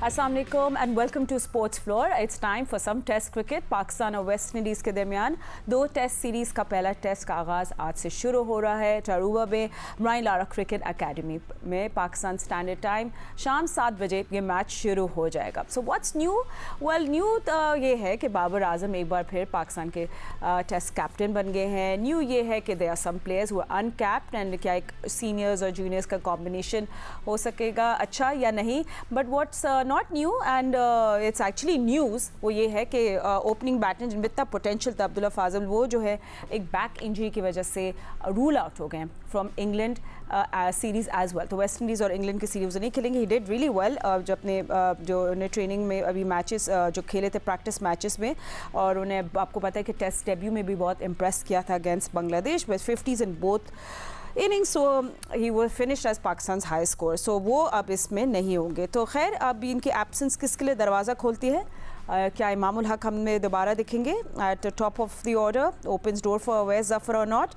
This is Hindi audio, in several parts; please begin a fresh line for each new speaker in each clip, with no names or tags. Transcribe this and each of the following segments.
अस्सलाम वालेकुम and welcome to sports floor. It's time for some test cricket. Pakistan और वेस्ट इंडीज़ के दरमियान दो टेस्ट सीरीज़ का पहला टेस्ट का आगाज़ आज से शुरू हो रहा है टरूबा में ब्रायन लारा क्रिकेट एकेडमी में। पाकिस्तान स्टैंडर्ड टाइम शाम 7 बजे ये मैच शुरू हो जाएगा। So what's new? Well new ये है कि बाबर आजम एक बार फिर पाकिस्तान के टेस्ट कैप्टन बन गए हैं। न्यू ये है कि there are some players who are uncapped and क्या एक सीनियर्स और जूनियर्स का कॉम्बिनेशन हो सकेगा अच्छा या नहीं। But what's not new and it's actually news वो ये है कि ओपनिंग बैट्समैन जिनमें इतना पोटेंशियल था अब्दुल्ला फाजल, वो जो है एक बैक इंजरी की वजह से रूल आउट हो गए हैं from England series as well. तो वेस्ट इंडीज़ और इंग्लैंड की सीरीज़ नहीं खेलेंगे। ही डिड रियली वेल जो अपने जो उन्हें ट्रेनिंग में अभी मैचेस जो खेले थे प्रैक्टिस मैचेस में, और उन्हें आपको पता है कि टेस्ट डेब्यू में भी बहुत इम्प्रेस किया था against Bangladesh with 50s in both innings. So he वो finished as Pakistan high score. So वो अब इसमें नहीं होंगे। तो खैर अब इनकी एब्सेंस किसके लिए दरवाज़ा खोलती है? क्या इमामुल हक हमें दोबारा दिखेंगे eight top of the order? Opens door for Awais Zafar और नॉट।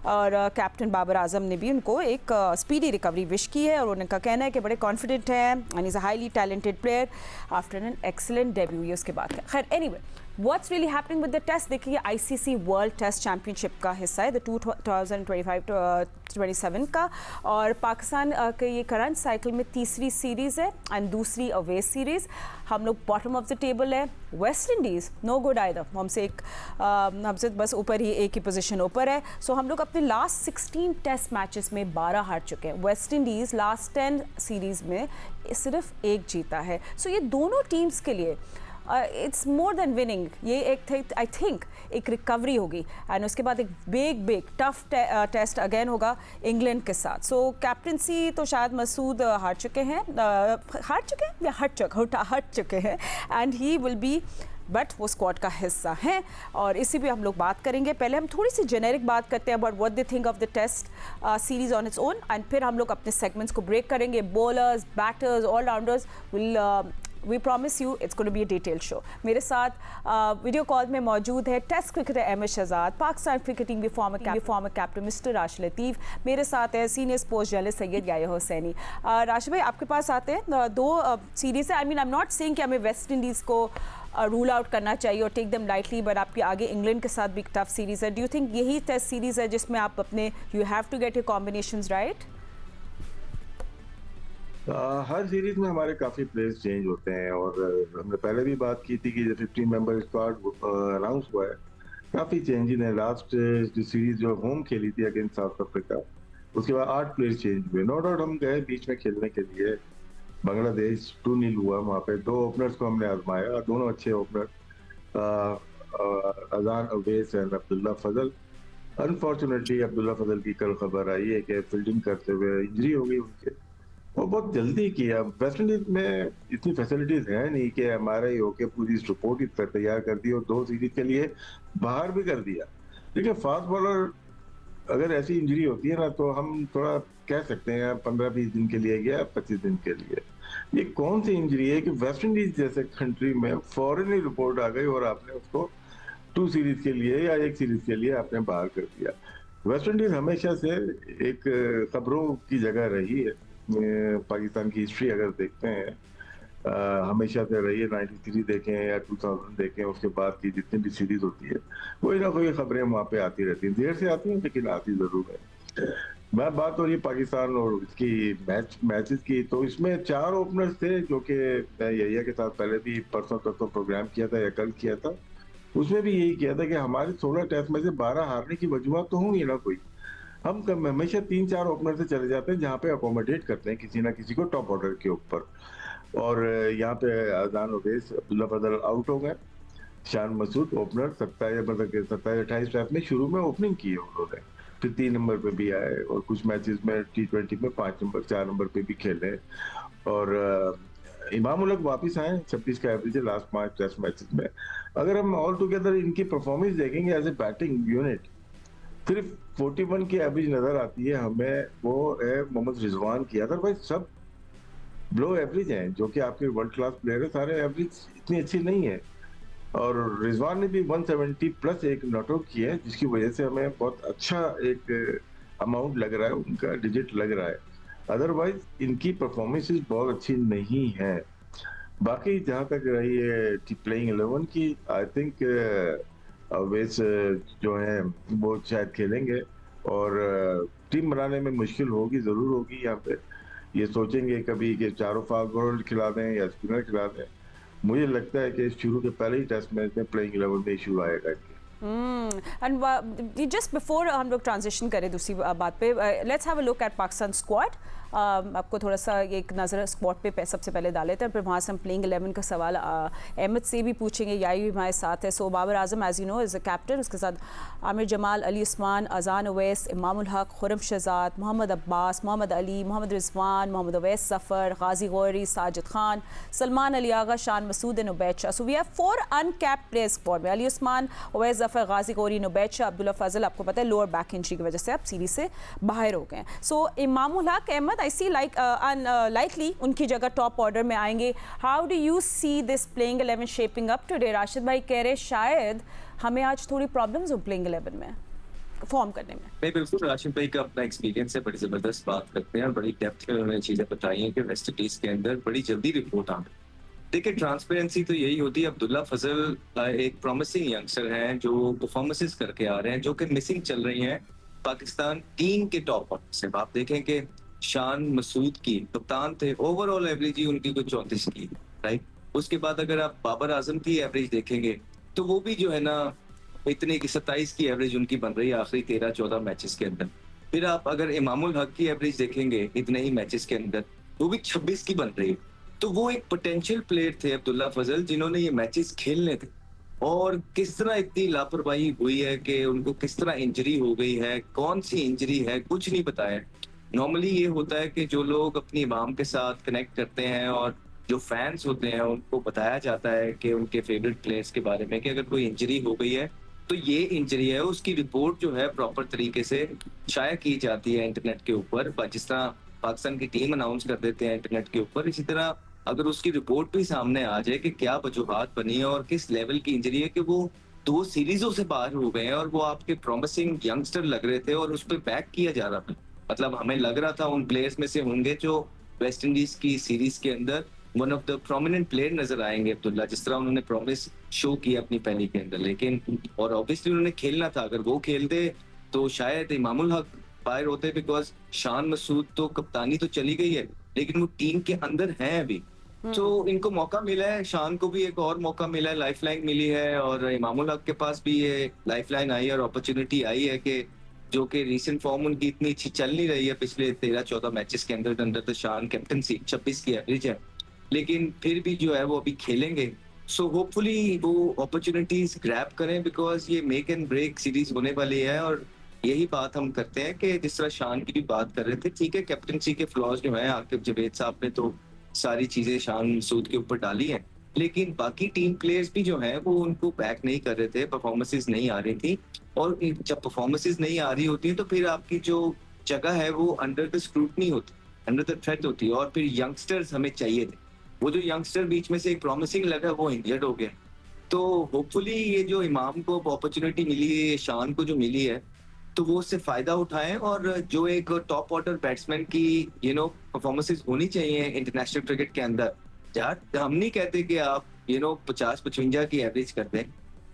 और कैप्टन बाबर आजम ने भी उनको एक स्पीडी रिकवरी विश की है और उनका कहना है कि बड़े कॉन्फिडेंट हैं and is a highly talented player after an excellent debut. ये उसके बाद है। खैर anyway what's really happening with the test? देखिए आईसीसी वर्ल्ड टेस्ट चैम्पियनशिप का हिस्सा है द 2025-27 का, और पाकिस्तान के ये करंट साइकिल में तीसरी सीरीज़ है एंड दूसरी अवे सीरीज़। हम लोग बॉटम ऑफ द टेबल है। West Indies no good either, हमसे बस ऊपर ही एक ही पोजीशन ऊपर है। सो हम लोग अपने लास्ट 16 टेस्ट मैचेस में 12 हार चुके हैं। वेस्ट इंडीज़ लास्ट 10 सीरीज़ में सिर्फ एक जीता है। सो ये दोनों टीम्स के लिए इट्स मोर देन विनिंग। ये एक आई थिंक एक रिकवरी होगी एंड उसके बाद एक बिग टफ टेस्ट अगेन होगा इंग्लैंड के साथ। सो कैप्टनसी तो शायद मसूद हट चुके हैं या हट चुके हैं and he will be, but वो स्क्वाड का हिस्सा हैं और इसी पे हम लोग बात करेंगे। पहले हम थोड़ी सी जेनेरिक बात करते हैं about what they think of the test series on its own and फिर हम लोग अपने सेगमेंट्स को ब्रेक करेंगे। Bowlers, batters, allrounders will we promise you it's going to be a detail show. मेरे साथ वीडियो कॉल में मौजूद है test cricketer Ahmed Shahzad, Pakistan cricketing former captain mister Rashid Latif. मेरे साथ है senior sports journalist Syed Yahya Hussaini. Rashid भाई आपके पास आते हैं दो सीरीज़ है। I mean I am not saying कि हमें वेस्ट इंडीज़ को रूल आउट करना चाहिए और टेक देम लाइटली, बट आपके आगे इंग्लैंड के साथ भी टफ सीरीज़ है। डू यू थिंक यही टेस्ट सीरीज़ है जिसमें आप अपने you have to get your combinations right?
हर सीरीज में हमारे काफी प्लेयर्स चेंज होते हैं और हमने पहले भी बात की थी कि जो 15 मेंबर स्क्वाड अनाउंस हुआ है, काफी चेंजेस हैं। लास्ट जो सीरीज जो होम खेली थी अगेंस्ट साउथ अफ्रीका, उसके बाद 8 प्लेयर्स चेंज हुए। नो डाउट हम गए बीच में खेलने के लिए, बांग्लादेश 2-0 हुआ वहाँ पे। 2 ओपनर्स को हमने आजमाया और दोनों अच्छे opener Azan Awais and Abdullah Fazal. Unfortunately Abdullah Fazal की कल खबर आई है कि फील्डिंग करते हुए इंजरी हो गई उनके, वो बहुत जल्दी किया। वेस्ट इंडीज में इतनी फैसिलिटीज है नहीं कि हमारे होके पूरी रिपोर्ट ही तैयार कर दी और 2 सीरीज के लिए बाहर भी कर दिया। देखिए फास्ट बॉलर अगर ऐसी इंजरी होती है ना तो हम थोड़ा कह सकते हैं 15-20 दिन के लिए गया, 25 दिन के लिए। ये कौन सी इंजरी है कि वेस्ट इंडीज जैसे कंट्री में फॉरन ही रिपोर्ट आ गई और आपने उसको 2 सीरीज के लिए या 1 सीरीज के लिए आपने बाहर कर दिया। वेस्ट इंडीज हमेशा से एक खबरों की जगह रही है। पाकिस्तान की हिस्ट्री अगर देखते हैं हमेशा से रही है। 93 देखें या 2000 देखें, उसके बाद की जितनी भी सीरीज होती है कोई ना कोई खबरें वहाँ पे आती रहती हैं। देर से आती हैं लेकिन आती जरूर है। मैं बात हो रही है पाकिस्तान और इसकी मैचेस की, तो इसमें 4 ओपनर्स थे जो कि मैं याह्या के साथ पहले भी परसों तक प्रोग्राम किया था या कल किया था, उसमें भी यही किया था कि हमारे 16 टेस्ट में से 12 हारने की वजूहत तो होंगी ना कोई। हम हमेशा 3-4 ओपनर से चले जाते हैं जहाँ पे अकोमोडेट करते हैं किसी ना किसी को टॉप ऑर्डर के ऊपर। और यहाँ पे अजान अवैस, अब्दुल्ला फजल आउट हो गए। शान मसूद ओपनर 27-28 टेस्ट में शुरू में ओपनिंग की है उन्होंने, फिर 3 नंबर पे भी आए और कुछ मैचेस में T20 में 5 नंबर 4 नंबर पे भी खेले। और इमाम उल हक वापिस आए, 26 का एवरेज है लास्ट 5 टेस्ट मैचेस में। अगर हम ऑल टुगेदर इनकी परफॉर्मेंस देखेंगे एज ए बैटिंग यूनिट, सिर्फ 41 की एवरेज नजर आती है हमें, वो है मोहम्मद रिजवान की। अदरवाइज सब लो एवरेज हैं, जो कि आपके वर्ल्ड क्लास प्लेयर है, सारे एवरेज इतनी अच्छी नहीं है। और रिजवान ने भी 170 प्लस एक नॉट आउट किया है, जिसकी वजह से हमें बहुत अच्छा एक अमाउंट लग रहा है, उनका डिजिट लग रहा है। अदरवाइज इनकी परफॉर्मेंसेस बहुत अच्छी नहीं है। बाकी जहाँ तक रही है प्लेइंग 11 की, आई थिंक अवेश जो है वो शायद खेलेंगे, और टीम बनाने में मुश्किल होगी, जरूर होगी। यहाँ पे ये सोचेंगे कभी कि चारों फास्ट बॉलर खिला दें या स्पिनर खिला दें। मुझे लगता है कि शुरू के पहले ही टेस्ट मैच में प्लेइंग 11 में इशू आएगा इनके।
एंड जस्ट बिफोर हम लोग ट्रांजिशन करें दूसरी बात पे, let's have a look at Pakistan squad. आपको थोड़ा सा एक नज़र स्क्वाड पे सबसे पहले डाले थे, फिर वहाँ से हम प्लेइंग 11 का सवाल अहमद से भी पूछेंगे। याई भी हमारे साथ है। So Babar Azam as you know is a captain, उसके साथ आमिर जमाल, अली उस्मान, अजान अवैस, इमामुल हक, खुरम शहजाद, मोहम्मद अब्बास, मोहम्मद अली, मोहम्मद रिजवान, मोहम्मद अवैस ज़फ़र, गाजी Gauri, Sajid Khan, Salman Ali Agha, Shan Masood and Ubaid Shah. So we have 4 uncapped players squad में। अली उस्मान, अवैस ज़फ़र, गाजी गौरी, उबैद शाह, अब्दुल्ला फजल आपको पता है लोअर बैक इंजरी की वजह से आप सीरीज से बाहर हो गए। सो इमामुल हक, अहमद, आई सी लाइक अनलाइकली उनकी जगह टॉप ऑर्डर में आएंगे। How do you see this playing 11 shaping up today? Rashid भाई कह रहे शायद हमें आज थोड़ी प्रॉब्लम्स हो प्लेइंग 11 में फॉर्म करने में।
नहीं, बिल्कुल राशिद भाई का अपना एक्सपीरियंस है, बड़ी जबरदस्त बात करते हैं और बड़ी डेप्थ में उन्होंने चीजें बताई हैं कि वेस्ट इंडीज के अंदर बड़ी जल्दी रिपोर्ट आ गई। देखिए, ट्रांसपेरेंसी तो यही होती है। अब्दुल्ला फजल एक प्रॉमिसिंग यंगस्टर हैं जो परफॉर्मेंसेस करके आ रहे हैं, जो कि मिसिंग चल रही हैं पाकिस्तान टीम के टॉप ऑर्डर से। आप देखें कि शान मसूद की कप्तान थे, ओवरऑल एवरेज ही उनकी कुछ 34 की, राइट। उसके बाद अगर आप बाबर आजम की एवरेज देखेंगे तो वो भी जो है ना इतने की 27 की एवरेज उनकी बन रही है आखिरी 13-14 मैचेस के अंदर। फिर आप अगर इमामुल हक की एवरेज देखेंगे इतने ही मैचेस के अंदर, वो भी 26 की बन रही है। तो वो एक पोटेंशियल प्लेयर थे अब्दुल्ला फजल, जिन्होंने ये मैचेस खेलने थे, और किस तरह इतनी लापरवाही हुई है कि उनको किस तरह इंजरी हो गई है, कौन सी इंजरी है, कुछ नहीं बताया। नॉर्मली ये होता है कि जो लोग अपनी इमाम के साथ कनेक्ट करते हैं और जो फैंस होते हैं उनको बताया जाता है कि उनके फेवरेट प्लेयर्स के बारे में कि अगर कोई इंजरी हो गई है तो ये इंजरी है, उसकी रिपोर्ट जो है प्रॉपर तरीके से शाया की जाती है इंटरनेट के ऊपर। जिस तरह पाकिस्तान की टीम अनाउंस कर देते हैं इंटरनेट के ऊपर, इसी तरह अगर उसकी रिपोर्ट भी सामने आ जाए कि क्या वजूहात बनी है और किस लेवल की इंजरी है कि वो 2 सीरीजों से बाहर हो गए हैं और वो आपके प्रॉमिसिंग यंगस्टर लग रहे थे और उस पर बैक किया जा रहा था। मतलब हमें लग रहा था उन प्लेयर्स में से होंगे जो वेस्ट इंडीज की सीरीज के अंदर one of the prominent player नजर आएंगे अब्दुल्ला, जिस तरह उन्होंने प्रॉमिस शो किया अपनी पहली के अंदर। लेकिन और ऑब्वियसली उन्होंने खेलना था, अगर वो खेलते तो शायद इमामुल हक बाहर होते, बिकॉज शान मसूद तो कप्तानी तो चली गई है लेकिन वो टीम के अंदर हैं अभी। तो इनको मौका मिला है, शान को भी एक और मौका मिला है, लाइफलाइन मिली है, और इमामुल हक के पास भी ये लाइफलाइन आई है और अपॉर्चुनिटी आई है कि जो कि रीसेंट फॉर्म उनकी इतनी अच्छी चल नहीं रही है पिछले 13-14 मैचेस के अंदर तो शान कैप्टनसी 26 की एवरेज है, लेकिन फिर भी जो है वो अभी खेलेंगे। सो होपफुली वो अपॉर्चुनिटीज ग्रैब करें, बिकॉज ये मेक एंड ब्रेक सीरीज होने वाली है। और यही बात हम करते हैं कि जिस तरह शान की भी बात कर रहे थे, ठीक है कैप्टनसी के फ्लॉज जो है आकिब जवेद साहब ने तो सारी चीजें शान मसूद के ऊपर डाली हैं, लेकिन बाकी टीम प्लेयर्स भी जो है वो उनको बैक नहीं कर रहे थे, परफॉर्मेंसेस नहीं आ रही थी। और जब परफॉर्मेंसेस नहीं आ रही होती है तो फिर आपकी जो जगह है वो अंडर द स्क्रूटनी होती, अंडर द थ्रेट होती है। और फिर यंगस्टर्स हमें चाहिए थे, वो जो यंगस्टर बीच में से एक प्रॉमिसिंग लगा वो इंजर्ड हो गया। तो होपफुली ये जो इमाम को अपॉर्चुनिटी मिली है, शान को जो मिली है, तो वो उससे फायदा उठाएं। और जो एक टॉप ऑर्डर बैट्समैन की परफॉर्मेंसेस होनी चाहिए इंटरनेशनल क्रिकेट के अंदर, यार हम नहीं कहते कि आप 50-55 की एवरेज कर दें,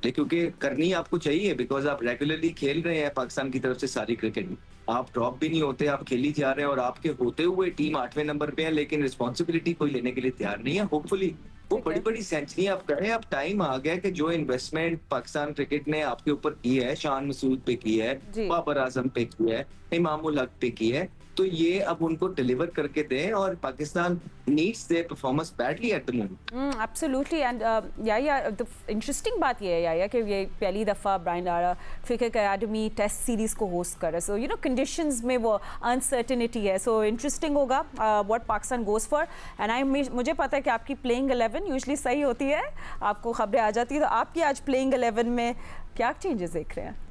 लेकिन क्योंकि करनी आपको चाहिए, बिकॉज आप रेगुलरली खेल रहे हैं पाकिस्तान की तरफ से सारी क्रिकेट में, आप ड्रॉप भी नहीं होते, आप खेली जा रहे हैं, और आपके होते हुए टीम 8वें नंबर पे है लेकिन रिस्पॉन्सिबिलिटी कोई लेने के लिए तैयार नहीं है। होपफुली वो बड़ी बड़ी सेंचुरी आप करें। अब टाइम आ गया कि जो इन्वेस्टमेंट पाकिस्तान क्रिकेट ने आपके ऊपर की है, शान मसूद पे की है, बाबर आजम पे की है, इमामुल हक पे की है, तो ये अब उनको डिलीवर करके दें। और Pakistan needs their performance badly at the moment.
Absolutely. And या द इंटरेस्टिंग बात ये है या कि ये पहली दफ़ा Brian Lara cricket academy test series को होस्ट कर रहे, सो यू नो कंडीशंस में वो अनसर्टेनिटी है, सो इंटरेस्टिंग होगा what Pakistan goes for. And मुझे पता है कि आपकी प्लेइंग 11 यूजुअली सही होती है, आपको खबरें आ जाती है, तो आपकी आज प्लेइंग 11 में क्या चेंजेस देख रहे हैं?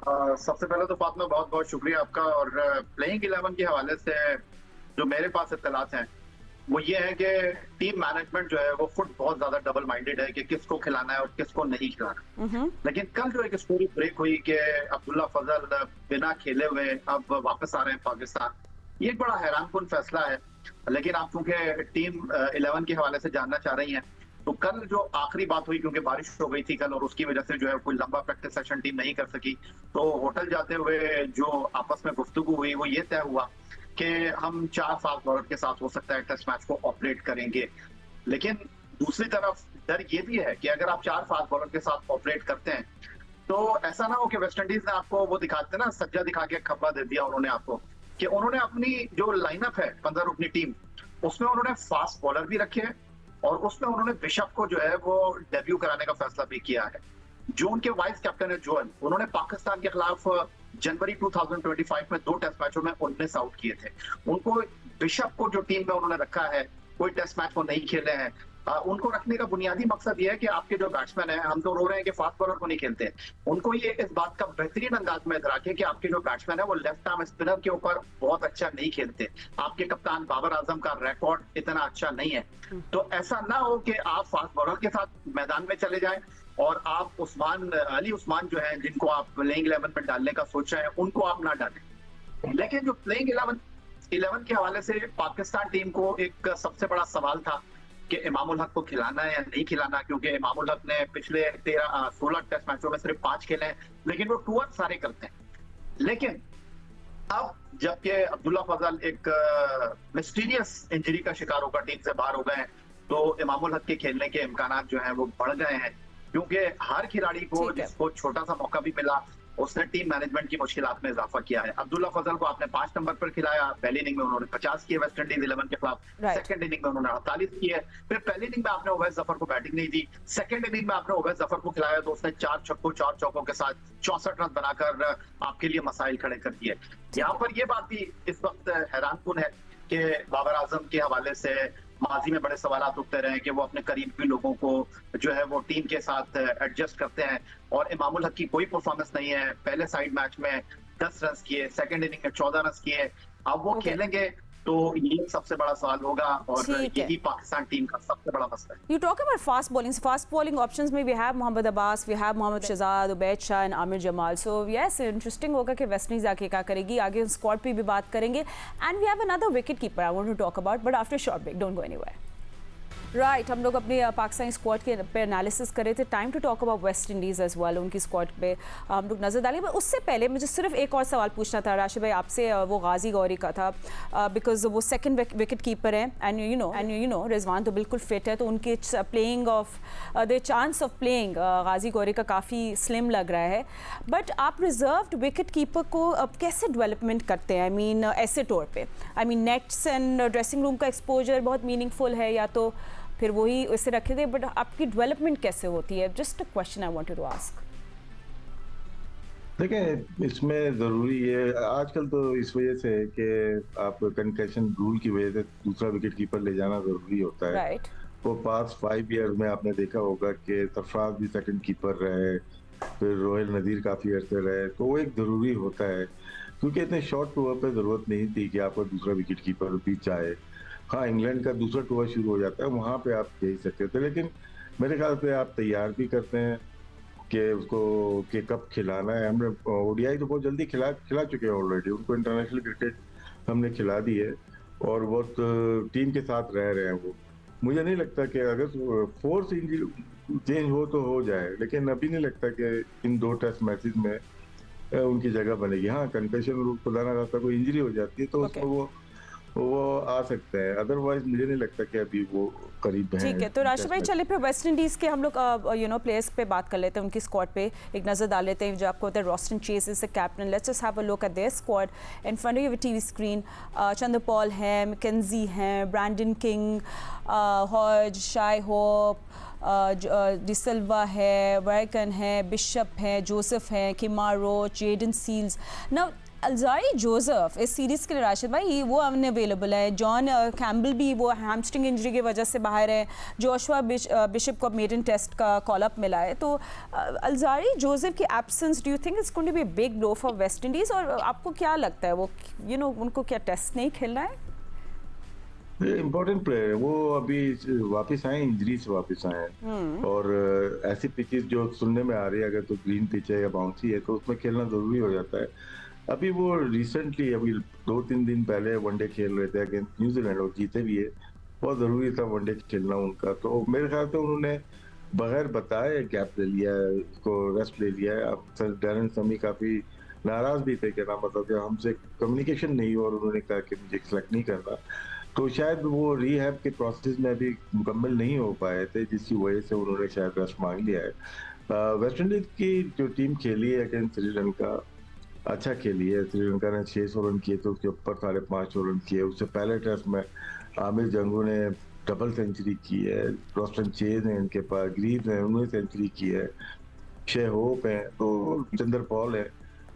सबसे पहले तो फातिमा बहुत बहुत शुक्रिया आपका। और प्लेइंग 11 के हवाले से जो मेरे पास इत्तलात हैं वो ये है कि टीम मैनेजमेंट जो है वो खुद बहुत ज्यादा डबल माइंडेड है कि किसको खिलाना है और किसको नहीं खिलाना। लेकिन कल जो एक स्टोरी ब्रेक हुई कि अब्दुल्ला फजल बिना खेले हुए अब वापस आ रहे हैं पाकिस्तान, ये एक बड़ा हैरानकुन फैसला है। लेकिन आप चूंकि टीम 11 के हवाले से जानना चाह रही हैं, तो कल जो आखिरी बात हुई, क्योंकि बारिश हो गई थी कल और उसकी वजह से जो है कोई लंबा प्रैक्टिस सेशन टीम नहीं कर सकी, तो होटल जाते हुए जो आपस में गुफ्तगू हुई वो ये तय हुआ कि हम 4 फास्ट बॉलर के साथ हो सकता है टेस्ट मैच को ऑपरेट करेंगे। लेकिन दूसरी तरफ डर ये भी है कि अगर आप 4 फास्ट बॉलर के साथ ऑपरेट करते हैं तो ऐसा ना हो कि वेस्ट इंडीज ने आपको वो दिखाते ना, सज्जा दिखा के खब्बा दे दिया उन्होंने आपको, कि उन्होंने अपनी जो लाइनअप है 15 रुकनी टीम, उसमें उन्होंने फास्ट बॉलर भी रखे हैं और उसमें उन्होंने बिशप को जो है वो डेब्यू कराने का फैसला भी किया है। जो उनके वाइस कैप्टन है जोएल, उन्होंने पाकिस्तान के खिलाफ जनवरी 2025 में 2 टेस्ट मैचों में 19 आउट किए थे। उनको बिशप को जो टीम में उन्होंने रखा है, कोई टेस्ट मैच वो नहीं खेले हैं, उनको रखने का बुनियादी मकसद ये है कि आपके जो बैट्समैन हैं, हम तो रो रहे हैं कि फास्ट बॉलर को नहीं खेलते, उनको ये इस बात का बेहतरीन अंदाज में इदराक है कि आपके जो बैट्समैन है वो लेफ्ट आर्म स्पिनर के ऊपर बहुत अच्छा नहीं खेलते, आपके कप्तान बाबर आजम का रिकॉर्ड इतना अच्छा नहीं है। तो ऐसा ना हो कि आप फास्ट बॉलर के साथ मैदान में चले जाएं और आप अली उस्मान जो है, जिनको आप प्लेइंग 11 में डालने का सोच रहे हैं, उनको आप ना डालें। लेकिन जो प्लेइंग 11 के हवाले से पाकिस्तान टीम को एक सबसे बड़ा सवाल था कि इमामुल हक को खिलाना है या नहीं खिलाना, क्योंकि इमामुल हक ने पिछले 16 टेस्ट मैचों में सिर्फ 5 खेले हैं, लेकिन वो टूर सारे करते हैं। लेकिन अब जबकि अब्दुल्ला फजल एक मिस्टीरियस इंजरी का शिकार होकर टीम से बाहर हो गए हैं, तो इमामुल हक के खेलने के इम्कानात जो हैं वो बढ़ गए हैं, क्योंकि हर खिलाड़ी को जिसको छोटा सा मौका भी मिला उसने टीम मैनेजमेंट की मुश्किलात में इजाफा किया है। अब्दुल्ला फजल को आपने 5 नंबर पर खिलाया, पहली इनिंग में उन्होंने 50 किए वेस्ट इंडीज 11 के खिलाफ, सेकंड इनिंग में उन्होंने 48 किए, फिर पहली इनिंग में आपने उवैस जफर को बैटिंग नहीं दी, सेकंड इनिंग में आपने उवैस जफर को खिलाया तो उसने 4 छक्कों 4 चौकों के साथ 64 रन बनाकर आपके लिए मसाइल खड़े कर दिए। यहाँ पर यह बात भी इस वक्त हैरानकुन है कि बाबर आजम के हवाले से माजी में बड़े सवाल उठते रहे कि वो अपने करीबी लोगों को जो है वो टीम के साथ एडजस्ट करते हैं, और इमामुल हक की कोई परफॉर्मेंस नहीं है। पहले साइड मैच में 10 रन किए, सेकंड इनिंग में 14 रन किए, अब वो खेलेंगे तो ये सबसे बड़ा सवाल होगा और यही पाकिस्तान टीम का सबसे बड़ा मसला है।
You talk about fast bowling options में we have Mohammad Abbas, we have Mohammad Shahzad, Ubaid Shah and Aamir Jamal. So yes, interesting होगा कि वेस्ट इंडीज आके क्या करेगी, आगे स्क्वाड पे भी बात करेंगे। And we have another wicket keeper I want to talk about, but after a short break, don't go anywhere. Right हम लोग अपनी पाकिस्तानी स्क्वाड के पे एनालिसिस कर रहे थे। Time to talk about West Indies as well, उनकी स्क्वाड पे हम लोग नज़र डालेंगे। पर उससे पहले मुझे सिर्फ एक और सवाल पूछना था राशिद भाई आपसे, वो गाजी गौरी का था, बिकॉज वो सेकंड विकेट कीपर हैं एंड यू नो रिजवान तो बिल्कुल फिट है, तो उनके playing of the chance of playing Ghazi Ghori का काफ़ी स्लिम लग रहा है। बट आप रिजर्व्ड विकेट कीपर को अब कैसे डेवलपमेंट करते हैं? आई मीन ऐसे तौर पे, I mean nets and dressing room का एक्सपोजर बहुत मीनिंगफुल है या तो फिर वही उसे रखे गए, बट आपकी डेवलपमेंट कैसे होती है? Just a question I wanted to ask.
देखें, इसमें ज़रूरी है आजकल तो इस वजह से है कि आप कंकशन रूल की वजह से दूसरा विकेट कीपर ले जाना ज़रूरी होता है।
राइट।
वो पास्ट 5 ईयर में आपने देखा होगा कि सरफराज भी सेकंड कीपर रहे, फिर रोहिल नज़ीर काफ़ी अर्से रहे, तो वो एक ज़रूरी होता है, क्योंकि इतने शॉर्ट टूर पे ज़रूरत नहीं थी कि आपका दूसरा विकेट कीपर भी चाहे। हाँ, इंग्लैंड का दूसरा टूर शुरू हो जाता है, वहाँ पे आप भेज सकते थे, लेकिन मेरे ख्याल से आप तैयार भी करते हैं कि उसको कि कब खिलाना है। हमने ओडीआई तो बहुत जल्दी खिला चुके हैं ऑलरेडी, उनको इंटरनेशनल क्रिकेट हमने खिला दी है और बहुत टीम के साथ रह रहे हैं वो। मुझे नहीं लगता कि अगर फोर्स इंजरी चेंज हो तो हो जाए, लेकिन अभी नहीं लगता कि इन 2 टेस्ट मैचेस में उनकी जगह बनेगी। हाँ, कंकशन खुदा ना खास्ता कोई इंजरी हो जाती है तो उसमें वो आ सकता है, अदरवाइज मुझे नहीं लगता कि अभी वो करीब है।
ठीक है, तो राशिद भाई चलिए फिर वेस्ट इंडीज़ के हम लोग प्लेयर्स पे बात कर लेते हैं, उनकी स्क्वाड पे एक नज़र डाल लेते हैं। जो आपको होता है Roston chase is the captain, let's just have a look at there squad in front of your TV screen. Chanderpaul हैं, मैकेंजी हैं, Brandon king, हॉज, Shai Hope, de Silva है, वैकन है, बिशप है, जोसेफ है, Kemar Roach, Jayden Seales. Now Alzarri Joseph इस सीरीज़ के लिए राशिद भाई वो अनअवेलेबल है, जॉन कैम्बल भी वो हैमस्ट्रिंग इंजरी की वजह से बाहर है, जोशुआ बिशप को मेडन टेस्ट का कॉल अप मिला है, तो अल्जारी जोसेफ की absence do you think it's going to be a big blow for West Indies? और आपको क्या लगता है वो उनको क्या टेस्ट नहीं खेलना है?
इम्पोर्टेंट प्लेयर है वो, अभी वापस आए, इंजरी से वापस आए हैं, और ऐसी पिचेस जो सुनने में आ रही है अगर तो ग्रीन पिच है या बाउंसी है तो उसमें खेलना जरूरी हो जाता है। अभी वो रिसेंटली अभी 2-3 दिन पहले वनडे खेल रहे थे अगेंस्ट न्यूजीलैंड और जीते भी है। बहुत ज़रूरी था वनडे खेलना उनका, तो मेरे ख्याल से उन्होंने बगैर बताए गैप ले लिया है, उसको रेस्ट ले लिया है। अब सर डैरेन समी काफ़ी नाराज़ भी थे, क्या नाम मतलब कि हमसे कम्युनिकेशन नहीं हुआ और उन्होंने कहा कि मुझे सेलेक्ट नहीं करना। तो शायद वो रिहैब के प्रोसेस में अभी मुकम्मल नहीं हो पाए थे, जिसकी वजह से उन्होंने शायद रेस्ट मांग लिया है। वेस्ट इंडीज की जो टीम खेली है अगेंस्ट श्रीलंका, अच्छा खेली है। श्रीलंका ने 600 रन किए, तो उसके ऊपर 550 रन किए। उससे पहले टेस्ट में आमिर जंगू ने डबल सेंचुरी की है, रॉस्टन चेज है इनके पास, ग्रीव ने उन्होंने सेंचुरी की है, शे होप है, तो चंद्र पॉल है।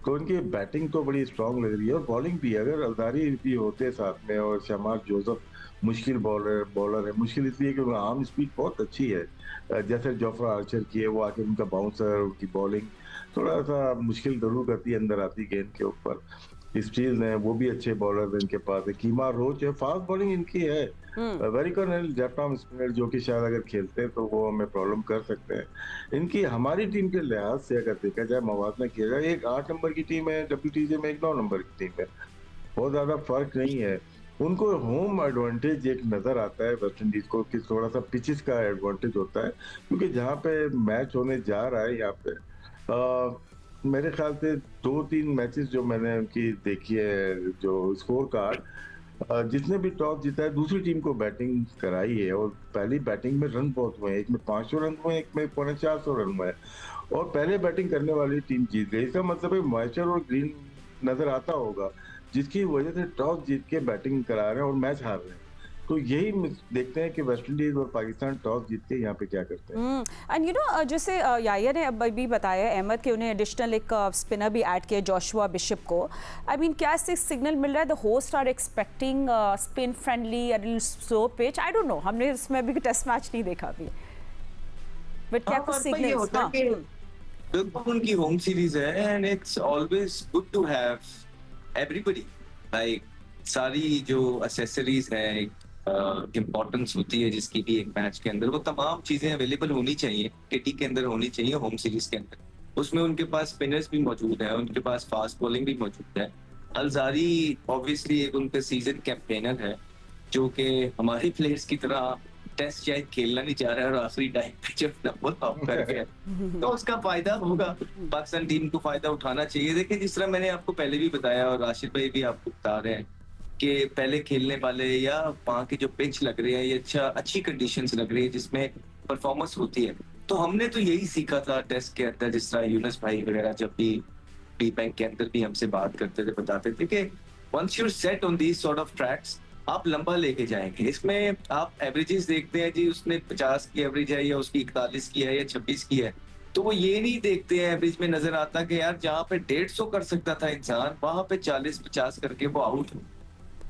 तो इनकी बैटिंग तो बड़ी स्ट्रांग लग रही है और बॉलिंग भी। अगर अल्दारी भी होते साथ में और शमार जोसेफ मुश्किल बॉलर है। मुश्किल इसलिए कि उनका आर्म स्पीड बहुत अच्छी है, जैसे जोफ्रा आर्चर की है, वो आके उनका बाउंसर, उनकी बॉलिंग थोड़ा सा मुश्किल जरूर करती है अंदर आती गेंद के ऊपर। स्टील्स हैं, वो भी अच्छे बॉलर इनके पास है। कीमा रोच है, फास्ट बॉलिंग इनकी है। वेरिकन लेफ्ट आर्म स्पिनर जो कि शायद अगर खेलते हैं तो वो हमें प्रॉब्लम कर सकते हैं। इनकी हमारी टीम के लिहाज से अगर देखा जाए, मवाजना किया जाए, एक 8 नंबर की टीम है WTC में, एक 9 नंबर की टीम है, बहुत ज्यादा फर्क नहीं है। उनको होम एडवांटेज एक नजर आता है वेस्ट इंडीज को, कि थोड़ा सा पिचेस का एडवांटेज होता है, क्योंकि जहाँ पे मैच होने जा रहा है यहाँ पे मेरे ख्याल से 2-3 मैचेस जो मैंने उनकी देखी है, जो स्कोर कार्ड, जिसने भी टॉस जीता है दूसरी टीम को बैटिंग कराई है, और पहली बैटिंग में रन बहुत हुए हैं। एक में 500 रन हुए, एक में 450 रन हुए, और पहले बैटिंग करने वाली टीम जीत गई। इसका मतलब है मॉइस्चर और ग्रीन नजर आता होगा, जिसकी वजह से टॉस जीत के बैटिंग करा रहे हैं और मैच हार रहे हैं। तो यही देखते हैं कि वेस्ट इंडीज और पाकिस्तान टॉस जीत के यहाँ पे क्या करते हैं।
एंड यू नो जैसे याया ने अब भी बताया अहमद कि उन्हें एडिशनल एक स्पिनर भी ऐड किया जोशुआ बिशप को। आई मीन क्या इससे सिग्नल मिल रहा है the host are expecting spin friendly slow pitch? I don't know, हमने इसमें अभी टेस्ट मैच नहीं देखा अभी, बट क्या कुछ सिग्नल्स?
बिल्कुल उनकी होम सीरीज है and it's always good to have everybody, like सारी जो एसेसरीज है, इम्पोर्टेंस होती है जिसकी भी एक मैच के अंदर, वो तमाम चीजें अवेलेबल होनी चाहिए, केटी के अंदर होनी चाहिए होम सीरीज के अंदर। उसमें उनके पास स्पिनर्स भी मौजूद है, उनके पास फास्ट बॉलिंग भी मौजूद है। अलजारी ऑब्वियसली एक उनका सीजन कैंपेनर है, जो कि हमारे प्लेयर्स की तरह टेस्ट शायद खेलना नहीं चाह रहा है, और आखिरी टाइम पे जब नंबर ऑफ कर गया तो उसका फायदा होगा, पाकिस्तान टीम को फायदा उठाना चाहिए। देखिए जिस तरह मैंने आपको पहले भी बताया और राशिद भाई भी आपको बता रहे हैं कि पहले खेलने वाले या वहाँ की जो पिच लग रही है, ये अच्छी कंडीशंस लग रही है जिसमें परफॉर्मेंस होती है। तो हमने तो यही सीखा था टेस्ट के अंदर, जिस तरह यूनुस भाई वगैरह जब भी बी बैंक के अंदर भी हमसे बात करते थे, बताते थे कि once you set on these sort of tracks आप लंबा लेके जाएंगे। इसमें आप एवरेजेस देखते हैं जी, उसने 50 की एवरेज है या उसकी 41 की है या 26 की है, तो वो ये नहीं देखते हैं, एवरेज में नजर आता कि यार जहाँ पे 150 कर सकता था इंसान, वहां पे 40-50 करके वो आउट हो।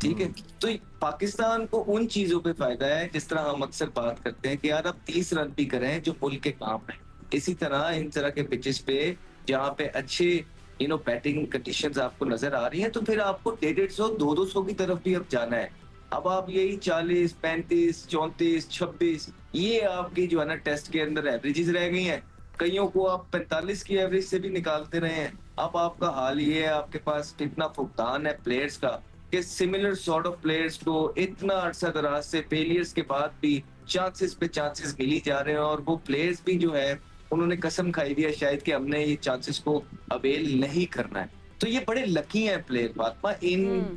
ठीक है, तो पाकिस्तान को उन चीजों पे फायदा है, जिस तरह हम अक्सर बात करते हैं कि यार आप 30 रन भी करें जो मुल्क के काम है। इसी तरह इन तरह के पिचेस पे जहाँ पे अच्छे बैटिंग कंडीशंस आपको नजर आ रही हैं, तो फिर आपको 150, 200 की तरफ भी अब जाना है। अब आप यही 40, 35, 34, 26 ये आपकी जो है ना टेस्ट के अंदर एवरेजेस रह गई हैं। कईयों को आप 45 की एवरेज से भी निकालते रहे हैं। अब आपका हाल ये है, आपके पास इतना फुकदान है प्लेयर्स का कि सिमिलर सॉर्ट ऑफ प्लेयर्स को इतना अरसा दराज से फेलियर्स के बाद भी चांसेस पे चांसेस मिली जा रहे हैं, और वो प्लेयर्स भी जो है उन्होंने कसम खाई दिया शायद कि हमने ये चांसेस को अवेल नहीं करना है। तो ये बड़े लकी हैं प्लेयर फातिमा,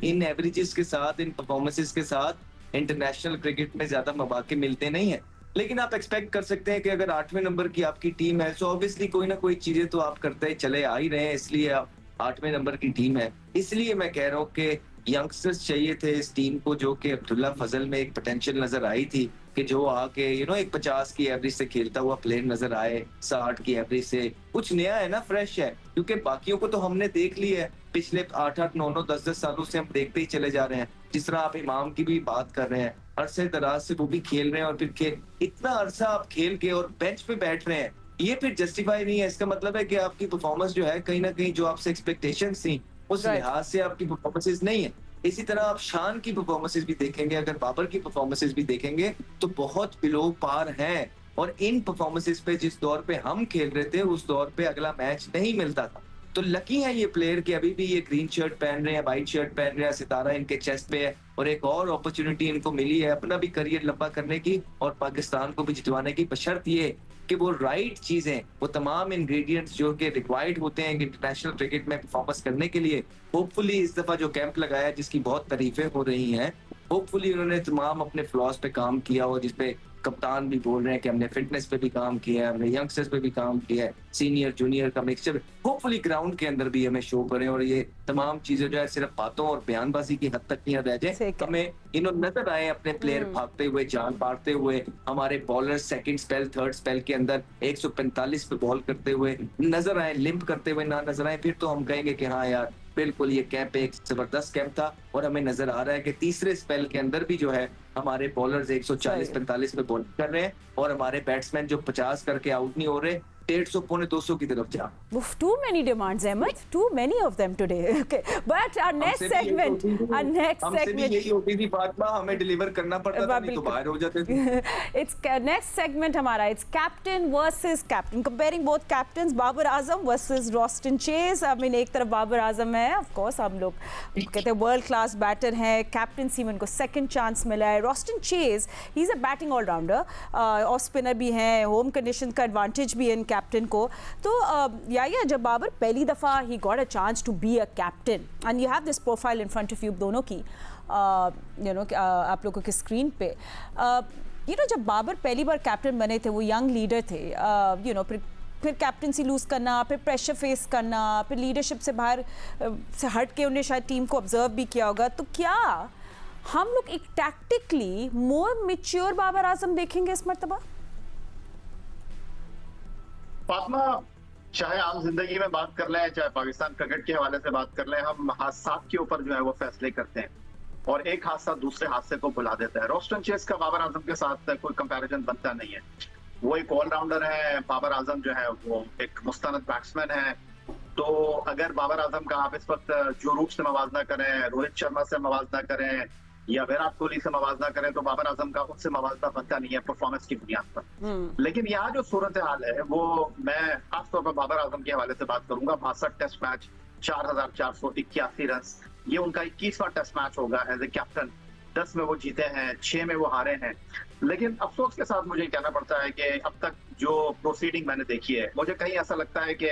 इन एवरेजेस के साथ, इन परफॉर्मेंसेस के साथ इंटरनेशनल क्रिकेट में ज्यादा मौके मिलते नहीं है। लेकिन आप एक्सपेक्ट कर सकते हैं कि अगर 8वें नंबर की आपकी टीम है, तो ऑब्वियसली कोई ना कोई चीजें तो आप करते चले आ ही रहे हैं, इसलिए आप 8वें नंबर की टीम है। इसलिए मैं कह रहा हूँ कि यंगस्टर्स चाहिए थे इस टीम को, जो कि अब्दुल्ला फजल में एक पोटेंशियल नजर आई थी कि जो आके एक 50 की एवरेज से खेलता हुआ प्लेयर नजर आए, 60 की एवरेज से। कुछ नया है ना, फ्रेश है, क्योंकि बाकियों को तो हमने देख लिया है पिछले 8-8, 9-9, 10-10 सालों से हम देखते ही चले जा रहे हैं। जिस तरह आप इमाम की भी बात कर रहे हैं, अरसे दराज से वो भी खेल रहे हैं, और फिर इतना अरसा आप खेल के और बेंच पे बैठ रहे हैं, ये फिर जस्टिफाई नहीं है। इसका मतलब है कि आपकी परफॉर्मेंस जो है कहीं ना कहीं जो आपसे एक्सपेक्टेशंस थी उस लिहाज से आपकी परफॉर्मेंसेस नहीं है। इसी तरह आप शान की परफॉर्मेंसेस भी देखेंगे, अगर बाबर की परफॉर्मेंसेस भी देखेंगे तो बहुत बिलो पार हैं, और इन परफॉर्मेंसेस पे जिस दौर पे हम खेल रहे थे उस दौर पे अगला मैच नहीं मिलता था। तो लकी है ये प्लेयर कि अभी भी ये ग्रीन शर्ट पहन रहे हैं, व्हाइट शर्ट पहन रहे हैं, सितारा इनके चेस्ट पे है और एक और अपॉर्चुनिटी इनको मिली है अपना भी करियर लंबा करने की और पाकिस्तान को भी जितवाने की, बशर्त ये कि वो राइट चीजें, वो तमाम इंग्रेडिएंट्स जो कि रिक्वायर्ड होते हैं इंटरनेशनल क्रिकेट में परफॉर्मेंस करने के लिए। होपफुली इस दफा जो कैंप लगाया जिसकी बहुत तारीफें हो रही हैं, होपफुली उन्होंने तमाम अपने फ्लॉज पे काम किया और जिसपे कप्तान भी बोल रहे हैं कि हमने फिटनेस पे भी काम किया है, हमने यंगस्टर्स पे भी काम किया है, सीनियर जूनियर का मिक्सचर होपफुली ग्राउंड के अंदर भी हमें शो करें और ये तमाम चीजें जो है सिर्फ बातों और बयानबाजी की हद तक नहीं रह जाए, हमें इन्होंने नजर आए अपने प्लेयर भागते हुए, जान पाड़ते हुए, हमारे bowler second spell third spell के अंदर 145 पे बॉल करते हुए नजर आए, लिंप करते हुए ना नजर आए, फिर तो हम कहेंगे कि हाँ यार बिल्कुल ये कैंप एक जबरदस्त कैंप था। और हमें नजर आ रहा है कि तीसरे स्पेल के अंदर भी जो है हमारे बॉलर्स 140-45 पे बॉलिंग कर रहे हैं और हमारे बैट्समैन जो 50 करके आउट नहीं हो रहे, 150 पौने 200 की तरफ जा।
Too many demands, Ahmed. Too many of them today. Okay, but our next segment,
हमसे भी यही होती थी फातिमा, हमें डिलीवर करना पड़ता था, नहीं तो बाहर हो जाते थे।
It's next segment हमारा. It's captain versus captain. Comparing both captains, Babar Azam versus Roston Chase. I mean एक तरफ बाबर आजम है, of course हम लोग कहते हैं वर्ल्ड क्लास बैटर है, कैप्टनसी में उनको सेकंड चांस मिला है. रॉस्टन चेज, ही is a batting allrounder, off spinner भी हैं, होम कंडीशन का एडवांटेज भी है कैप्टन को. तो या जब बाबर पहली दफ़ा ही got a chance to be a captain and you have this profile in front of you दोनों की, आप लोगों की स्क्रीन पे, जब बाबर पहली बार कैप्टन बने थे, वो यंग लीडर थे, फिर कैप्टनसी लूज करना, फिर प्रेशर फेस करना, फिर लीडरशिप से बाहर से हट के उन्हें शायद टीम को ऑब्जर्व भी किया होगा. तो क्या हम लोग एक टैक्टिकली मोर मैच्योर बाबर आजम देखेंगे इस मर्तबा?
फातिमा, चाहे आम जिंदगी में बात कर लें, चाहे पाकिस्तान क्रिकेट के हवाले से बात कर लें, हम हादसा के ऊपर जो है वो फैसले करते हैं और एक हादसा दूसरे हादसे को भुला देता है. रॉस्टन चेज का बाबर आजम के साथ कोई कंपैरिजन बनता नहीं है. वो एक ऑलराउंडर है, बाबर आजम जो है वो एक मुस्तनद बैट्समैन है. तो अगर बाबर आजम का आप इस वक्त जो रूप से मवाजना करें, रोहित शर्मा से मवाजना करें या विराट कोहली से मवाजना करें, तो बाबर आजम का उनसे मवाजना बनता नहीं है परफॉर्मेंस की बुनियाद पर. लेकिन यहाँ जो सूरत हाल है वो मैं खासतौर पर बाबर आजम के हवाले से बात करूंगा. 62 टेस्ट मैच, 4,481 रन, ये उनका 21वां टेस्ट मैच होगा एज ए कैप्टन. 10 में वो जीते हैं, 6 में वो हारे हैं. लेकिन अफसोस के साथ मुझे कहना पड़ता है कि अब तक जो प्रोसीडिंग मैंने देखी है, मुझे कहीं ऐसा लगता है कि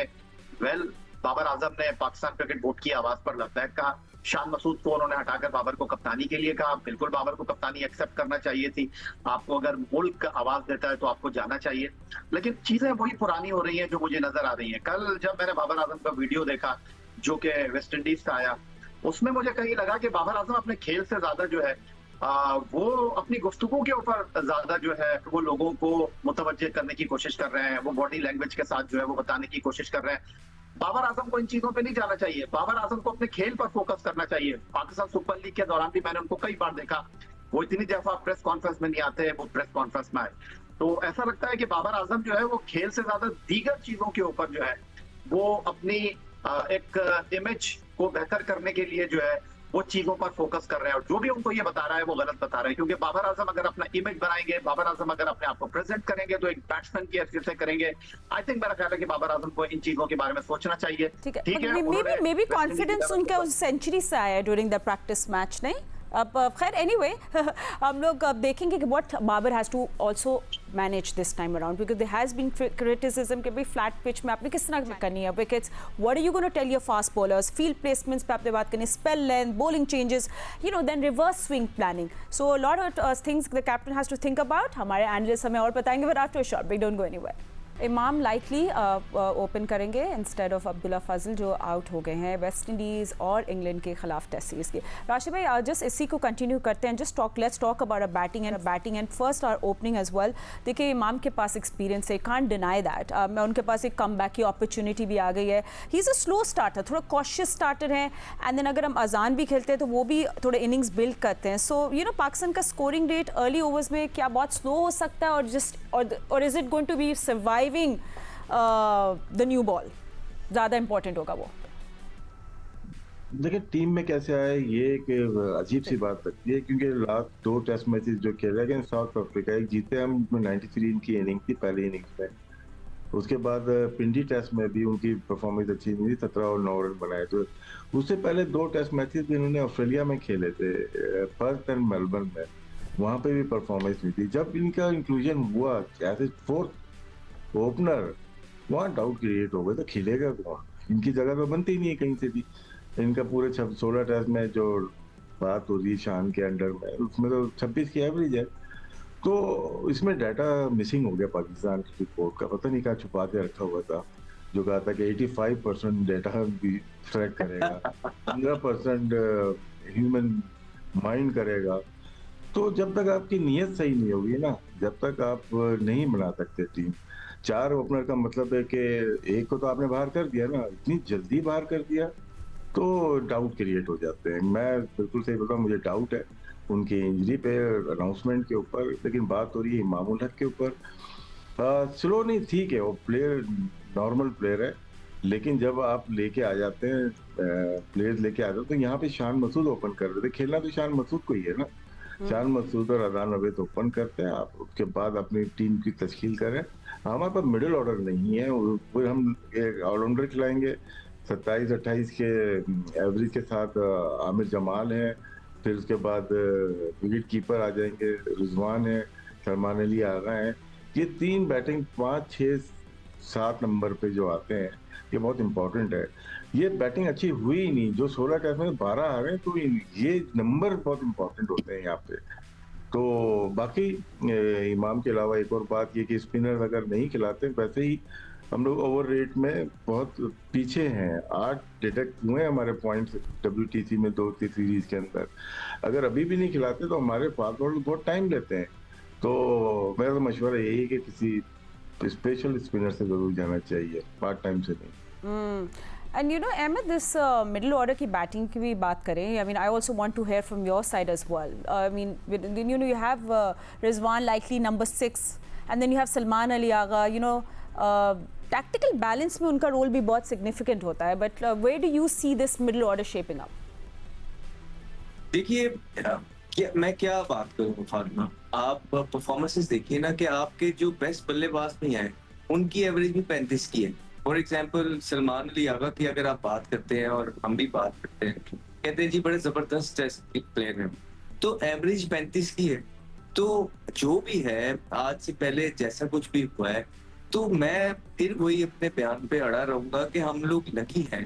बाबर आजम ने पाकिस्तान क्रिकेट बोर्ड की आवाज पर लब्बैक कहा. शान मसूद को उन्होंने हटाकर बाबर को कप्तानी के लिए कहा. बिल्कुल बाबर को कप्तानी एक्सेप्ट करना चाहिए थी. आपको अगर मुल्क आवाज देता है तो आपको जाना चाहिए. लेकिन चीजें वही पुरानी हो रही हैं जो मुझे नजर आ रही हैं. कल जब मैंने बाबर आजम का वीडियो देखा जो कि वेस्ट इंडीज का आया, उसमें मुझे कहीं लगा कि बाबर आजम अपने खेल से ज्यादा जो है वो अपनी गुफ्तगू के ऊपर ज्यादा जो है वो लोगों को मुतवज्जे करने की कोशिश कर रहे हैं. वो बॉडी लैंग्वेज के साथ जो है वो बताने की कोशिश कर रहे हैं. बाबर आजम को इन चीजों पे नहीं जाना चाहिए. बाबर आजम को अपने खेल पर फोकस करना चाहिए. पाकिस्तान सुपर लीग के दौरान भी मैंने उनको कई बार देखा, वो इतनी दफा प्रेस कॉन्फ्रेंस में नहीं आते, वो प्रेस कॉन्फ्रेंस में आए. तो ऐसा लगता है कि बाबर आजम जो है वो खेल से ज्यादा दीगर चीजों के ऊपर जो है वो अपनी एक इमेज को बेहतर करने के लिए जो है वो चीजों पर फोकस कर रहे हैं. और जो भी उनको ये बता रहा है वो गलत बता रहे हैं. क्योंकि बाबर आजम अगर अपना इमेज बनाएंगे, बाबर आजम अगर अपने आप को प्रेजेंट करेंगे तो एक बैट्समैन की हैसियत से करेंगे. आई थिंक मेरा ख्याल है कि बाबर आजम को इन चीजों के बारे में सोचना चाहिए.
ठीक है, मे बी कॉन्फिडेंस उनका उस सेंचुरी से आया ड्यूरिंग द प्रैक्टिस मैच, नहीं? अब खैर एनीवे हम लोग अब देखेंगे कि what Babar has to also manage this time around, because there has been criticism कि भाई फ्लैट पिच में आपने किस तरह करनी है wickets, what are you gonna tell your fast bowlers, field placements पे आपने बात करनी, spell length, bowling changes, then reverse swing planning. So lot of things the captain has to think about. हमारे एनालिस्ट हमें और बताएंगे, but after a short break, don't go anywhere. Imam likely open करेंगे इंस्टेड ऑफ अब्दुल्ला फजल जो आउट हो गए हैं वेस्ट इंडीज़ और इंग्लैंड के खिलाफ टेस्ट सीरीज़ के. राशिद भाई, जस्ट इसी को कंटिन्यू करते हैं. Let's talk about a batting and first hour opening as well. देखिए इमाम के पास एक्सपीरियंस है, कांट डिनाई दैट. मैं उनके पास एक कम बैक की अपॉर्चुनिटी भी आ गई है. He is a slow starter, थोड़ा कॉशियस स्टार्टर है. एंड देन अगर हम अजान भी खेलते हैं तो वो भी थोड़े इनिंग्स बिल्ड करते हैं. सो पाकिस्तान का स्कोरिंग रेट अर्ली ओवर्स में क्या बहुत स्लो हो सकता है, और is it going to be surviving the new ball ज़्यादा इंपॉर्टेंट होगा? वो
देखिए टीम में कैसे आया ये एक अजीब सी बात लगती है, क्योंकि लास्ट 2 टेस्ट मैचेस जो खेले अगेंस्ट साउथ अफ्रीका, एक जीते हम 93 इनकी इनिंग थी पहली इनिंग्स में, उसके बाद पिंडी टेस्ट में भी उनकी परफॉर्मेंस अच्छी नहीं थी, 17 और 9 रन बनाए थे। उससे पहले 2 टेस्ट मैचेस भी इन्होंने ऑस्ट्रेलिया में खेले थे, पर्थ एंड मेलबर्न में, वहां पे भी परफॉर्मेंस नहीं थी। जब इनका इंक्लूजन हुआ एज ए 4th ओपनर, वहाँ डाउट क्रिएट हो गया, तो खेलेगा कौन, इनकी जगह तो बनती ही नहीं है कहीं से भी। इनका पूरे 16 टेस्ट में जो बात हो रही है शान के अंडर में, उसमें तो 26 की एवरेज है। तो इसमें डाटा मिसिंग हो गया पाकिस्तान की रिपोर्ट का, पता नहीं क्या छुपा के रखा हुआ था, जो कहा था कि 85% डाटा भी ट्रैक करेगा, 15% ह्यूमन माइंड करेगा। तो जब तक आपकी नीयत सही नहीं होगी ना, जब तक आप नहीं बना सकते टीम। 4 ओपनर का मतलब है कि एक को तो आपने बाहर कर दिया ना, इतनी जल्दी बाहर कर दिया, तो डाउट क्रिएट हो जाते हैं। मैं बिल्कुल सही बताऊं, मुझे डाउट है उनकी इंजरी पे, अनाउंसमेंट के ऊपर, लेकिन बात हो रही है इमाम उल हक के ऊपर। स्लो नहीं, ठीक है, वो प्लेयर नॉर्मल प्लेयर है, लेकिन जब आप लेके आ जाते हैं, प्लेयर्स लेके आ जाते हैं, तो यहाँ पे शान मसूद ओपन कर रहे थे, खेलना तो शान मसूद को ही है ना। शान मसूद और अदान अवैध ओपन करते हैं आप, उसके बाद अपनी टीम की तश्कील करें। हमारे पास मिडिल ऑर्डर नहीं है, फिर हम एक ऑलराउंडर खिलाएंगे 27-28 के एवरेज के साथ, आमिर जमाल है, फिर उसके बाद विकेट कीपर आ जाएंगे, रिजवान है, सलमान अली आगा है। ये 3 बैटिंग 5, 6, 7 नंबर पे जो आते हैं, ये बहुत इंपॉर्टेंट है। ये बैटिंग अच्छी हुई ही नहीं, जो 16 टेस्ट में 12 आ रहे हैं, तो ये नंबर बहुत इंपॉर्टेंट होते हैं यहाँ पे। तो बाकी इमाम के अलावा एक और बात ये कि स्पिनर अगर नहीं खिलाते, वैसे ही हम लोग ओवर रेट में बहुत पीछे हैं। 8 डिटेक्ट हुए हैं हमारे पॉइंट्स WTC में 2 सीरीज के अंदर। अगर अभी भी नहीं खिलाते तो हमारे फास्ट बॉलर बहुत टाइम लेते हैं। तो मेरा तो मशवरा यही है कि किसी स्पेशल स्पिनर से जरूर जाना चाहिए, पार्ट टाइम से नहीं।
And you know, Ahmed, this middle order की batting की भी बात करें, I mean, I also want to hear from your side as well. I mean, you know, you have Rizwan likely number 6, and then you have Salman Ali Agha. You know, tactical balance में उनका role भी बहुत significant होता है. But where do you see this middle order shaping up?
देखिए, मैं क्या बात करूँ फातिमा, आप परफॉर्मेंसेस देखिए ना कि आपके जो बेस्ट बल्लेबाज नहीं आए, उनकी एवरेज भी 35 की है। फॉर एग्जाम्पल सलमान अली आगा की अगर आप बात करते हैं और हम भी बात करते हैं, कहते हैं जी बड़े जबरदस्त टेस्ट प्लेयर हैं, तो एवरेज 35 की है। तो जो भी है, आज से पहले जैसा कुछ भी हुआ है, तो मैं फिर वही अपने बयान पे अड़ा रहूंगा कि हम लोग लकी हैं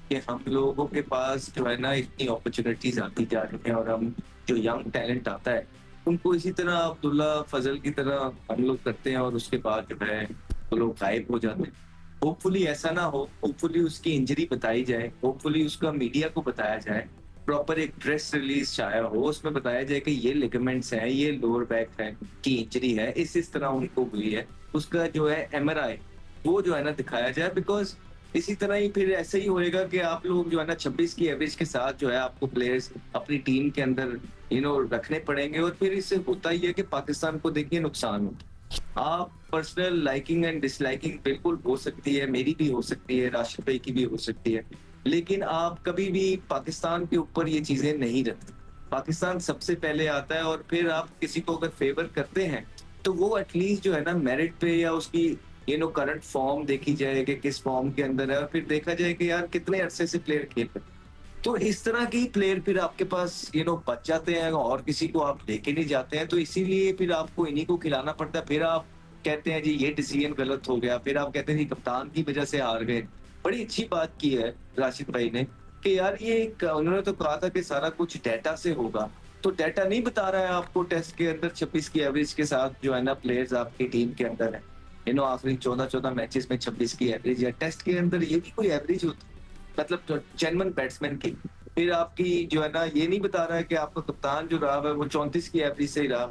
कि हम लोगों के पास जो है ना इतनी अपॉर्चुनिटीज आती जा रही है, और हम जो यंग टैलेंट आता है उनको इसी तरह अब्दुल्ला फजल की तरह हम लोग करते हैं, और उसके बाद जो है वो लोग गायब हो जाते हैं। होपफुली ऐसा ना हो, होपफुली उसकी इंजरी बताई जाए, होपफुली उसका मीडिया को बताया जाए, प्रॉपर एक प्रेस रिलीज छाया हो, उसमें बताया जाए कि ये लिगामेंट्स हैं, ये लोअर बैक है की इंजरी है, इस तरह उनको हुई है, उसका जो है MRI वो जो है ना दिखाया जाए। बिकॉज इसी तरह ही फिर ऐसे ही होएगा कि आप लोग जो है ना 26 की एवरेज के साथ जो है आपको प्लेयर्स अपनी टीम के अंदर रखने पड़ेंगे, और फिर इससे होता ही है कि पाकिस्तान को देखिए नुकसान होता है। आप पर्सनल लाइकिंग एंड डिसलाइकिंग बिल्कुल हो सकती है, मेरी भी हो सकती है, राशिद भाई की भी हो सकती है, लेकिन आप कभी भी पाकिस्तान के ऊपर ये चीजें नहीं रखते। पाकिस्तान सबसे पहले आता है, और फिर आप किसी को अगर फेवर करते हैं तो वो एटलीस्ट जो है ना मेरिट पे या उसकी करंट फॉर्म देखी जाए कि किस फॉर्म के अंदर है, और फिर देखा जाए कि यार कितने अरसे से प्लेयर खेल रहे। तो इस तरह के प्लेयर फिर आपके पास बच जाते हैं, और किसी को आप लेके नहीं जाते हैं, तो इसीलिए फिर आपको इन्हीं को खिलाना पड़ता है। फिर आप कहते हैं जी ये डिसीजन गलत हो गया, फिर आप कहते हैं जी कप्तान की वजह से हार गए। बड़ी अच्छी बात की है राशिद भाई ने कि यार उन्होंने तो कहा था कि सारा कुछ डाटा से होगा, तो डाटा नहीं बता रहा है आपको टेस्ट के अंदर 26 की एवरेज के साथ जो है ना प्लेयर्स आपकी टीम के अंदर है। आखिरी 14 मैचेस में 26 की एवरेज है, टेस्ट के अंदर ये भी कोई एवरेज होती, मतलब जेन्युइन बैट्समैन की। फिर आपकी जो है ना ये नहीं बता रहा है कि आपका कप्तान जो रहा है वो 34 की एवरेज से ही रहा।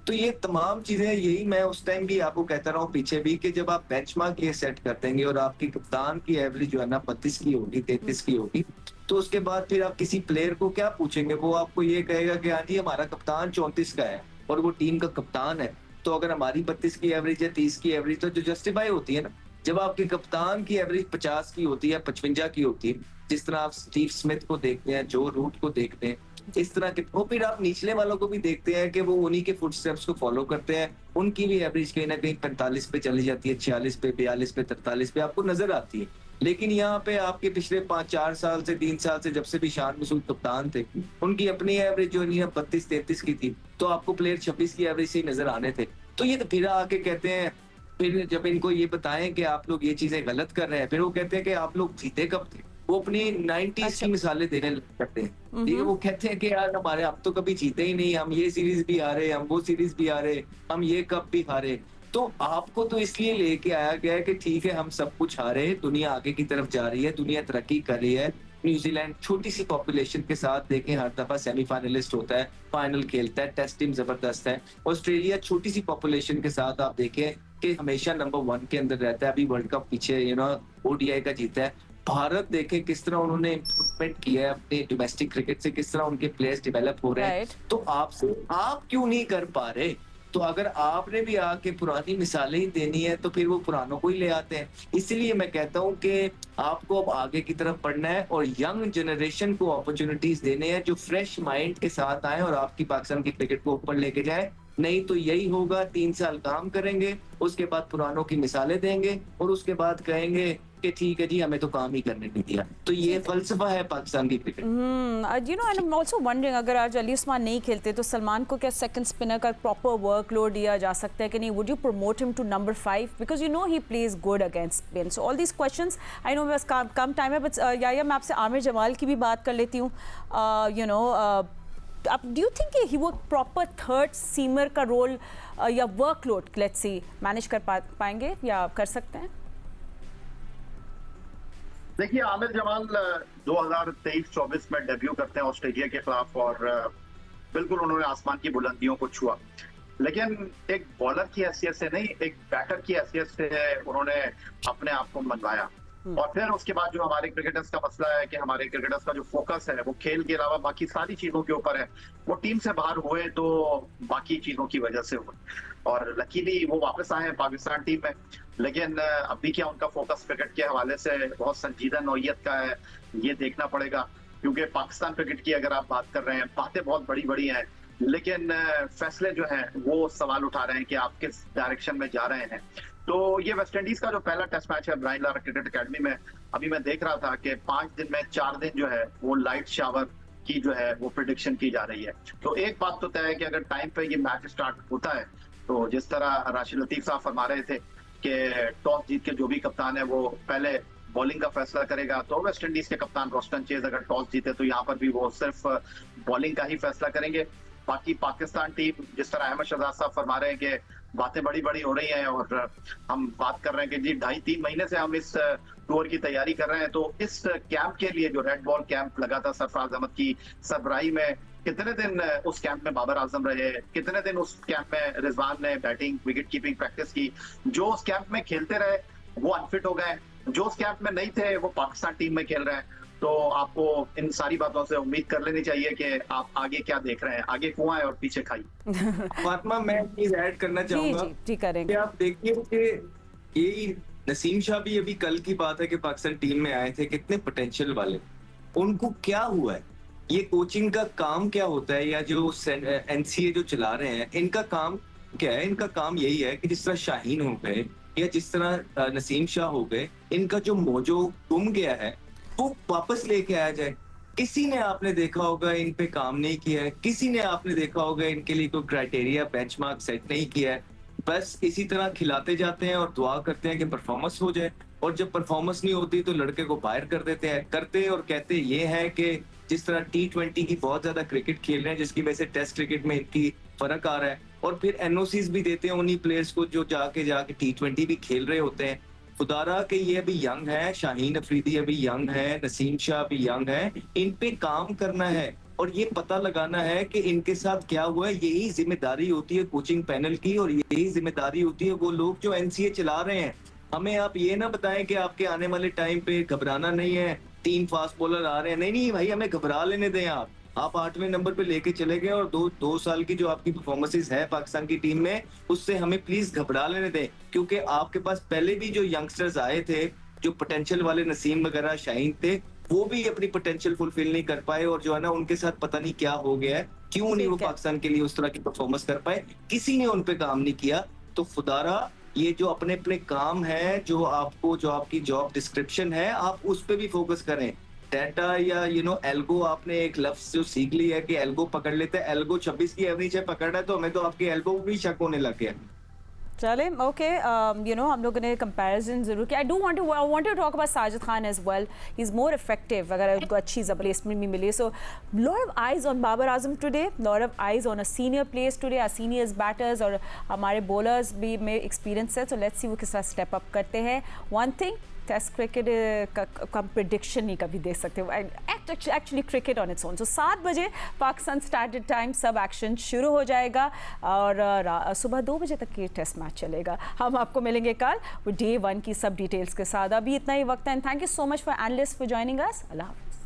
तो ये तमाम चीजें, यही मैं उस टाइम भी आपको कहता रहा हूँ पीछे भी, कि जब आप बेंचमार्क ये सेट कर देंगे और आपकी कप्तान की एवरेज जो है ना 32 की होगी, 33 की होगी, तो उसके बाद फिर आप किसी प्लेयर को क्या पूछेंगे, वो आपको ये कहेगा कि हाँ जी हमारा कप्तान 34 का है और वो टीम का कप्तान है। तो अगर हमारी 32 की एवरेज है, 30 की एवरेज, तो जो जस्टिफाई होती है ना, जब आपके कप्तान की एवरेज 50 की होती है, 55 की होती है, जिस तरह आप स्टीव स्मिथ को देखते हैं, जो रूट को देखते हैं, इस तरह के। और फिर आप निचले वालों को भी देखते हैं कि वो उन्हीं के फुटस्टेप्स को फॉलो करते हैं, उनकी भी एवरेज कहीं ना कहीं 45 पे चली जाती है, 46 पे, 42 पे, 43 पे आपको नजर आती है। लेकिन यहाँ पे आपके पिछले 5-4 साल से 3 साल से जब से भी शान मसूद कप्तान थे, उनकी अपनी एवरेज जो है 32-33 की थी, तो आपको प्लेयर 26 की एवरेज से ही नजर आने थे। तो ये तो फिर आके कहते हैं, फिर जब इनको ये बताएं कि आप लोग ये चीजें गलत कर रहे हैं, फिर वो कहते हैं कि आप लोग जीते कब थे। वो अपनी 90s की मिसालें देने लगते हैं। ये वो कहते हैं कि यार हमारे हम तो कभी जीते ही नहीं, हम ये सीरीज भी हारे, हम वो सीरीज भी हारे, हम ये कप भी हारे। तो आपको तो इसलिए लेके आया गया है कि ठीक है हम सब कुछ हारे, दुनिया आगे की तरफ जा रही है, दुनिया तरक्की कर रही है। न्यूजीलैंड छोटी सी पॉपुलेशन के साथ देखें हर दफा सेमीफाइनलिस्ट होता है, फाइनल खेलता है, टेस्ट टीम जबरदस्त है। ऑस्ट्रेलिया छोटी सी पॉपुलेशन के साथ आप देखें कि हमेशा नंबर 1 के अंदर रहता है, अभी वर्ल्ड कप पीछे ओडीआई का जीता है। भारत देखें किस तरह उन्होंने इम्प्रूवमेंट किया है अपने डोमेस्टिक क्रिकेट से, किस तरह उनके प्लेयर्स डेवलप हो रहे हैं। तो आपसे आप क्यों नहीं कर पा रहे? तो अगर आपने भी आके पुरानी मिसालें ही देनी है तो फिर वो पुरानों को ही ले आते हैं। इसलिए मैं कहता हूँ कि आपको अब आगे की तरफ पढ़ना है और यंग जनरेशन को अपॉर्चुनिटीज देने हैं, जो फ्रेश माइंड के साथ आए और आपकी पाकिस्तान की क्रिकेट को ऊपर लेके जाए। नहीं तो यही होगा, 3 साल काम करेंगे, उसके बाद पुरानों की मिसालें देंगे और उसके बाद कहेंगे कि ठीक है जी हमें तो काम ही करने नहीं दिया। तो ये फलसफा है पाकिस्तान की cricket.
You know, and I am also wondering, अगर आज अली उस्मान नहीं खेलते तो सलमान को क्या सेकंड स्पिनर का प्रॉपर वर्कलोड दिया जा सकता है कि नहीं? Would you promote him to number 5 because you know he plays good against spin? So all these questions, I know बस कम टाइम है, बट या मैं आपसे आमिर जमाल की भी बात कर लेती हूँ। यू नो, अब डू यू थिंक ही वो प्रॉपर थर्ड सीमर का रोल या वर्कलोड लेट्स सी मैनेज कर पाएंगे या कर सकते हैं?
देखिए, आमिर जमाल 2023-24 में डेब्यू करते हैं ऑस्ट्रेलिया के खिलाफ और बिल्कुल उन्होंने आसमान की बुलंदियों को छुआ, लेकिन एक बॉलर की हैसियत से नहीं, एक बैटर की हैसियत से उन्होंने अपने आप को मनवाया। और फिर उसके बाद जो हमारे क्रिकेटर्स का मसला है कि हमारे क्रिकेटर्स का जो फोकस है वो खेल के अलावा बाकी सारी चीजों के ऊपर है। वो टीम से बाहर हुए तो बाकी चीजों की वजह से हुए, और लकीली वो वापस आए हैं पाकिस्तान टीम में। लेकिन अभी क्या उनका फोकस क्रिकेट के हवाले से बहुत संजीदा नौइयत का है, ये देखना पड़ेगा। क्योंकि पाकिस्तान क्रिकेट की अगर आप बात कर रहे हैं, बातें बहुत बड़ी बड़ी हैं, लेकिन फैसले जो हैं वो सवाल उठा रहे हैं कि आप किस डायरेक्शन में जा रहे हैं। तो ये वेस्ट इंडीज का जो पहला टेस्ट मैच है ब्रायन लारा क्रिकेट अकेडमी में, अभी मैं देख रहा था कि 5 दिन में 4 दिन जो है वो लाइट शावर की जो है वो प्रिडिक्शन की जा रही है। तो एक बात तो तय है कि अगर टाइम पे ये मैच स्टार्ट होता है तो जिस तरह राशिद लतीफ साहब फरमा रहे थे कि टॉस जीत के जो भी कप्तान है वो पहले बॉलिंग का फैसला करेगा, तो वेस्ट इंडीज के कप्तान रोस्टन चेज अगर टॉस जीते तो यहाँ पर भी वो सिर्फ बॉलिंग का ही फैसला करेंगे। बाकी पाकिस्तान टीम, जिस तरह अहमद शहजाद साहब फरमा रहे हैं कि बातें बड़ी बड़ी हो रही हैं और हम बात कर रहे हैं कि जी 2.5-3 महीने से हम इस टूर की तैयारी कर रहे हैं, तो इस कैंप के लिए जो रेड बॉल कैंप लगा था सरफराज अहमद की सरबराही में, कितने दिन उस कैंप में बाबर आजम रहे, कितने दिन उस कैंप में रिजवान ने बैटिंग विकेट कीपिंग प्रैक्टिस की। जो उस कैंप में खेलते रहे वो अनफिट हो गए, जो उस कैंप में नहीं थे वो पाकिस्तान टीम में खेल रहे हैं। तो आपको इन सारी बातों से उम्मीद कर लेनी चाहिए कि आप आगे क्या देख रहे हैं, आगे कुआं है और पीछे खाई।
फातिमा, मैं चीज ऐड करना चाहूंगा।
जी करेंगे।
आप देखिए कि यही नसीम शाह भी अभी कल की बात है कि पाकिस्तान टीम में आए थे, कितने पोटेंशियल वाले, उनको क्या हुआ है? ये कोचिंग का काम क्या होता है, या जो एनसीए जो चला रहे हैं इनका काम क्या है? इनका काम यही है कि जिस तरह शाहीन हो गए या जिस तरह नसीम शाह हो गए, इनका जो मोजो गुम गया है वो वापस लेके आया जाए। किसी ने आपने देखा होगा इन पे काम नहीं किया है, किसी ने आपने देखा होगा इनके लिए कोई क्राइटेरिया बेंचमार्क सेट नहीं किया है। बस इसी तरह खिलाते जाते हैं और दुआ करते हैं कि परफॉर्मेंस हो जाए, और जब परफॉर्मेंस नहीं होती तो लड़के को बाहर कर देते हैं। करते और कहते ये है कि जिस तरह T20 की बहुत ज्यादा क्रिकेट खेल रहे हैं, जिसकी वजह से टेस्ट क्रिकेट में इनकी फर्क आ रहा है, और फिर एनओसीज भी देते हैं उन्हीं प्लेयर्स को जो जाके T20 भी खेल रहे होते हैं। खुदारा के ये अभी यंग है, शाहीन अफरीदी अभी यंग है, नसीम शाह अभी यंग है, इन पे काम करना है और ये पता लगाना है कि इनके साथ क्या हुआ है। यही जिम्मेदारी होती है कोचिंग पैनल की, और यही जिम्मेदारी होती है वो लोग जो एनसीए चला रहे हैं। हमें आप ये ना बताएं कि आपके आने वाले टाइम पे घबराना नहीं है, 3 फास्ट बॉलर आ रहे हैं, नहीं भाई, हमें घबरा लेने दें। आप 8वें नंबर पे लेके चले गए और दो साल की जो आपकी परफॉर्मेंसेस है पाकिस्तान की टीम में, उससे हमें प्लीज घबरा लेने दें, क्योंकि आपके पास पहले भी जो यंगस्टर्स आए थे जो पोटेंशियल वाले नसीम वगैरह शाहीन थे, वो भी अपनी पोटेंशियल फुलफिल नहीं कर पाए और जो है ना उनके साथ पता नहीं क्या हो गया है, क्यों नहीं वो
ठीक है।
पाकिस्तान के लिए उस तरह की परफॉर्मेंस कर पाए, किसी ने उन पे काम नहीं किया। तो खुदारा ये जो अपने अपने काम है, जो आपकी जॉब डिस्क्रिप्शन है, आप उस पे भी फोकस करें। डेटा या एल्गो, आपने एक लफ्ज जो सीख ली है कि एल्गो पकड़ लेते हैं, एल्गो 26 की एवरेज है पकड़ रहा है, तो हमें तो आपके एल्गो भी शक होने लग गया।
चले ओके हम लोगों ने कंपैरिजन ज़रूर किया। I want to talk about Sajid Khan as well. He is more effective अगर उनको अच्छी प्लेसमेंट भी मिली। So lot of eyes on Babar Azam today, lot of eyes on a senior players today, our seniors batters और हमारे बॉलर्स भी में एक्सपीरियंस है। सो लेट्स सी वो किस तरह स्टेप अप करते हैं। वन थिंग, टेस्ट क्रिकेट का प्रिडिक्शन नहीं कभी दे सकते, actually cricket on its own. So 7 बजे पाकिस्तान स्टैंडर्ड टाइम सब एक्शन शुरू हो जाएगा और सुबह 2 बजे तक ये टेस्ट मैच चलेगा। हम आपको मिलेंगे कल वो Day 1 की सब डिटेल्स के साथ। अभी इतना ही वक्त है। And thank you so much for analyst for joining us. अल्लाह हाफ़िज़।